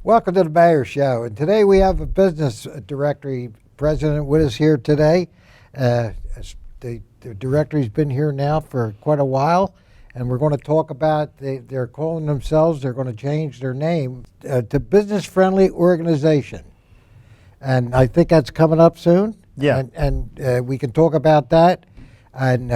Welcome to the Mayor Show, and today we have a business directory president with us here today. The directory's been here now for quite a while, and we're going to talk about, they're calling themselves, they're going to change their name to Business Friendly Organization. And I think that's coming up soon. Yeah. And we can talk about that. And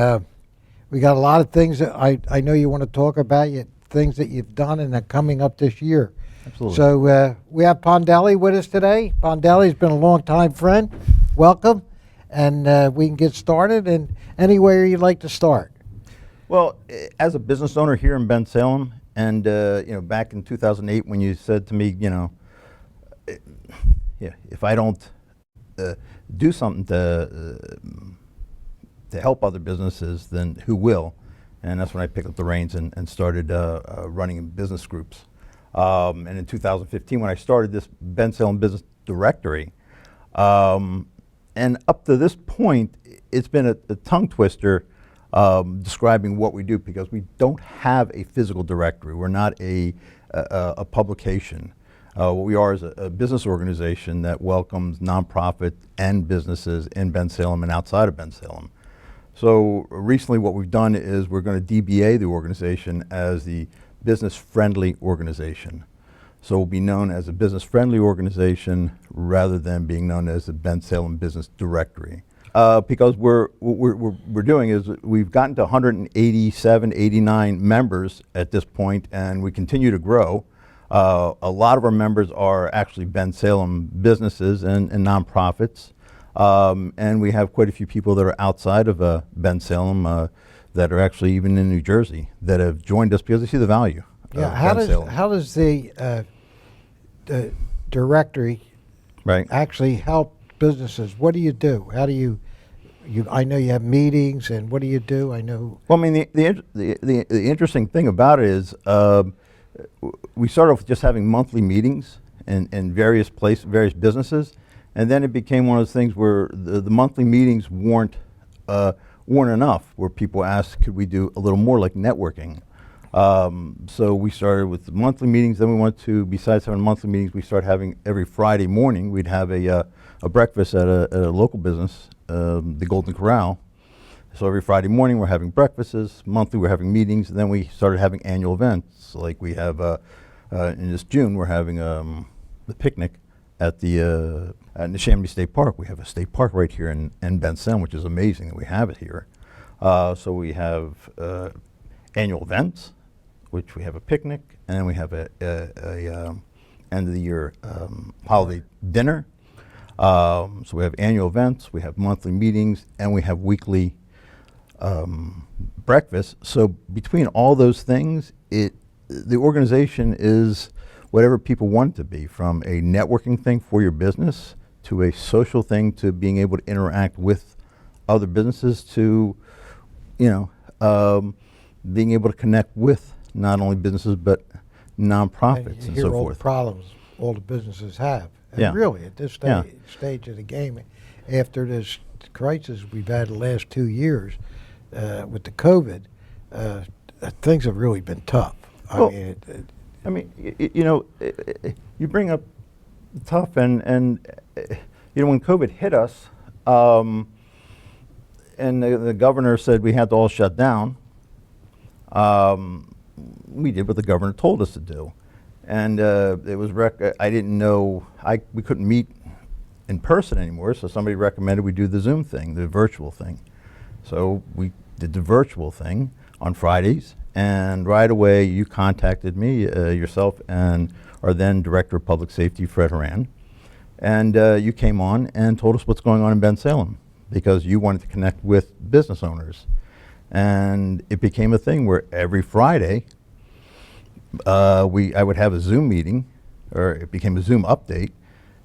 we got a lot of things that I know you want to talk about, things that you've done and are coming up this year. Absolutely. So we have Pondeli with us today. Pondeli's been a long-time friend. Welcome. And we can get started. And anywhere you'd like to start. Well, as a business owner here in Bensalem, and back in 2008 when you said to me, if I don't do something to help other businesses, then who will? And that's when I picked up the reins and started running business groups. And in 2015, when I started this Bensalem Business Directory, and up to this point, it's been a tongue twister describing what we do, because we don't have a physical directory. We're not a publication. What we are is a business organization that welcomes nonprofit and businesses in Bensalem and outside of Bensalem. So recently what we've done is we're going to DBA the organization as the Business Friendly Organization. So we'll be known as a Business Friendly Organization rather than being known as the Bensalem Business Directory. Because what we're doing is we've gotten to 187, 89 members at this point, and we continue to grow. A lot of our members are actually Bensalem businesses and nonprofits. And we have quite a few people that are outside of Bensalem that are actually even in New Jersey that have joined us because they see the value. Yeah, how does the directory actually help businesses? What do you do? How do you I know you have meetings, and what do you do? I know. Well, I mean, the interesting thing about it is we started off with just having monthly meetings in various businesses, and then it became one of those things where the monthly meetings weren't enough, where people asked, could we do a little more like networking? So we started with the monthly meetings. Then we went to, besides having monthly meetings, we started having every Friday morning, we'd have a breakfast at a local business, the Golden Corral. So every Friday morning we're having breakfasts, monthly we're having meetings, and then we started having annual events. Like we have, in this June, we're having the picnic at the Neshaminy State Park. We have a state park right here in Bensalem, which is amazing that we have it here. So we have annual events, which we have a picnic, and then we have a end of the year holiday dinner. So we have annual events, we have monthly meetings, and we have weekly breakfast. So between all those things, the organization is whatever people want it to be, from a networking thing for your business to a social thing to being able to interact with other businesses to, being able to connect with not only businesses but nonprofits and so all forth. The problems all the businesses have. And really, at this stage of the game, after this crisis we've had the last 2 years with the COVID, things have really been tough. You bring up tough, and when COVID hit us, and the governor said we had to all shut down, we did what the governor told us to do. And it was I didn't know, we couldn't meet in person anymore, so somebody recommended we do the Zoom thing, the virtual thing. So we did the virtual thing on Fridays, and right away you contacted me, yourself, and our then Director of Public Safety, Fred Horan, and you came on and told us what's going on in Bensalem, because you wanted to connect with business owners. And it became a thing where every Friday I would have a Zoom meeting, or it became a Zoom update,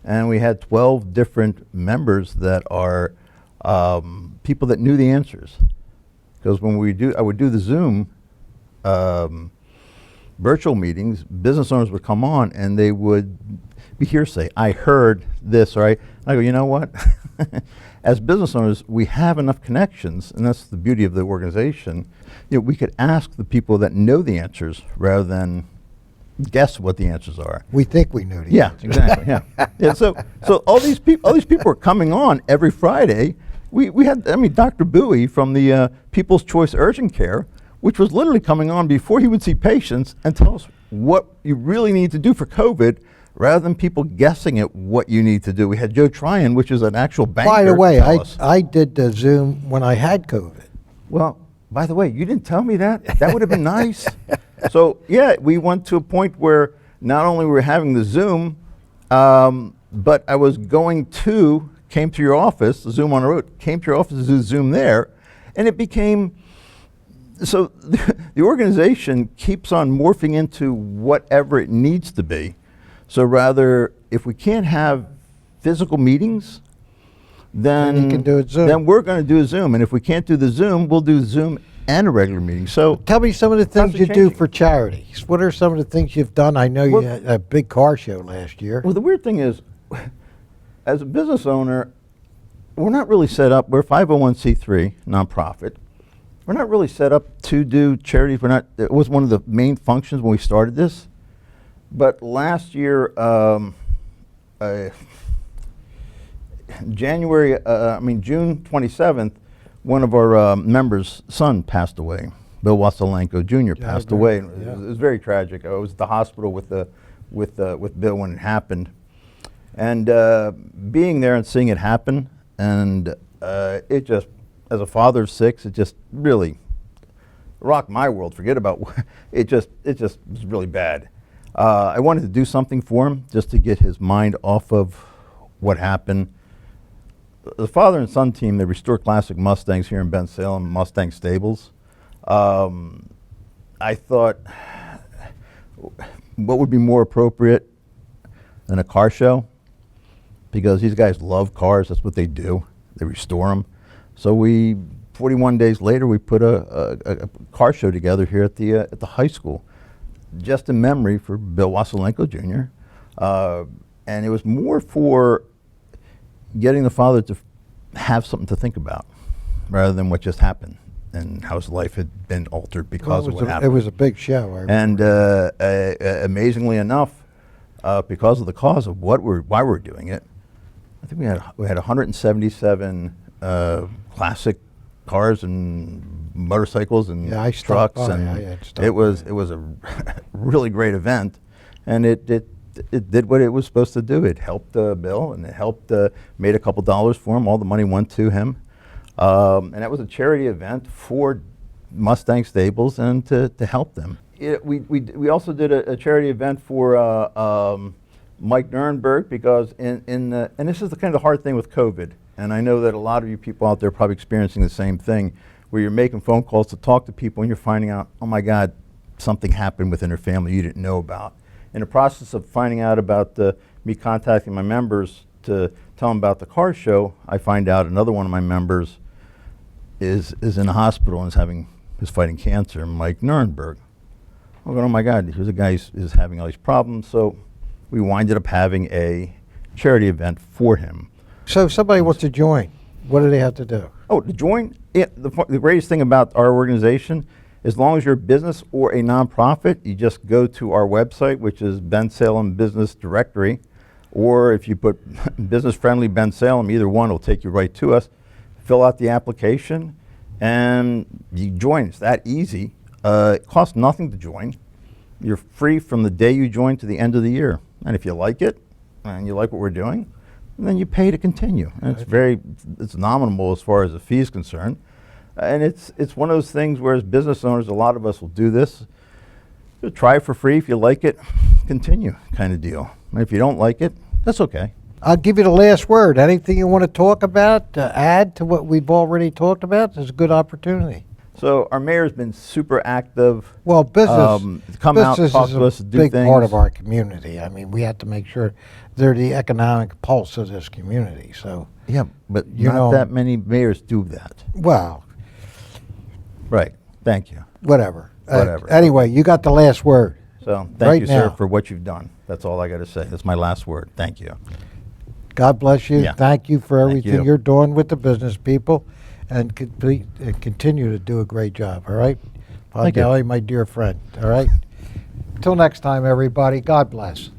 and we had 12 different members that are people that knew the answers. Because when I would do the Zoom virtual meetings, business owners would come on and they would be hearsay. I heard this, right? I go, you know what? As business owners, we have enough connections, and that's the beauty of the organization. We could ask the people that know the answers rather than guess what the answers are. We think we knew the Yeah, answer. exactly. Yeah, yeah. So all these people were coming on every Friday. We had, I mean, Dr. Bowie from the People's Choice Urgent Care, which was literally coming on before he would see patients and tell us what you really need to do for COVID, rather than people guessing at what you need to do. We had Joe Tryon, which is an actual banker. By the way, tell us. I did the Zoom when I had COVID. Well, by the way, you didn't tell me that. That would have been nice. So yeah, we went to a point where not only were we having the Zoom, but I was came to your office, Zoom on the road, came to your office to do Zoom there, and it became, so the organization keeps on morphing into whatever it needs to be. So rather, if we can't have physical meetings, then you can do it Zoom. Then we're going to do a Zoom, and if we can't do the Zoom, we'll do Zoom and a regular meeting. So Tell me some of the things you do changing. for charities. What are some of the things you've done? I know you had a big car show last year. Well, the weird thing is, as a business owner, we're not really set up. We're a 501c3 nonprofit. We're not really set up to do charities. It was one of the main functions when we started this. But last year, June 27th, one of our members' son passed away. Bill Waselenko Jr. passed away. It was very tragic. I was at the hospital with Bill when it happened, and being there and seeing it happen, and it just, as a father of 6, it just really rocked my world. Forget about it. Just was really bad. I wanted to do something for him just to get his mind off of what happened. The father and son team, they restore classic Mustangs here in Bensalem, Mustang Stables. I thought, what would be more appropriate than a car show? Because these guys love cars, that's what they do. They restore them. So 41 days later, we put a car show together here at the high school, just in memory for Bill Waselenko Jr. And it was more for getting the father to have something to think about, rather than what just happened and how his life had been altered because of what happened. It was a big show. And amazingly enough, because of the cause of why we're doing it, I think we had 177 classic cars and motorcycles and Yeah, I stopped trucks, by. and I had stopped it was a really great event, and it did what it was supposed to do. It helped Bill, and it helped made a couple dollars for him. All the money went to him, and that was a charity event for Mustang Stables and to help them. We also did a charity event for Mike Nurnberg, because and this is the kind of hard thing with COVID, and I know that a lot of you people out there are probably experiencing the same thing, where you're making phone calls to talk to people and you're finding out, oh my God, something happened within their family you didn't know about. In the process of finding out about me contacting my members to tell them about the car show, I find out another one of my members is in the hospital and is fighting cancer, Mike Nurnberg. I'm going, oh my God, here's a guy who's having all these problems. So we winded up having a charity event for him. So if somebody wants to join, what do they have to do? Oh, to join, the greatest thing about our organization, as long as you're a business or a nonprofit, you just go to our website, which is Bensalem Business Directory, or if you put Business Friendly Bensalem, either one will take you right to us. Fill out the application, and you join. It's that easy. It costs nothing to join. You're free from the day you join to the end of the year. And if you like it, and you like what we're doing, then you pay to continue. And it's nominal as far as the fee is concerned. And it's one of those things where, as business owners, a lot of us will do this. You'll try it for free. If you like it, continue, kind of deal. And if you don't like it, that's okay. I'll give you the last word. Anything you want to talk about, to add to what we've already talked about? There's a good opportunity. So our mayor's been super active. Well, business come out, talk to us, is a do big things. part of our community. I mean, we have to make sure they're the economic pulse of this community. So, Yeah, but You not know- that many mayors do that. well, Right. Thank you. whatever. Whatever. Anyway, you got the last word. So thank Right you, sir, now. for what you've done. That's all I got to say. That's my last word. Thank you. God bless you. Yeah. Thank you for Thank everything you. you're doing with the business people, and continue to do a great job. All right, Thank you. Pondeli, my dear friend. All right, Until next time, everybody, God bless.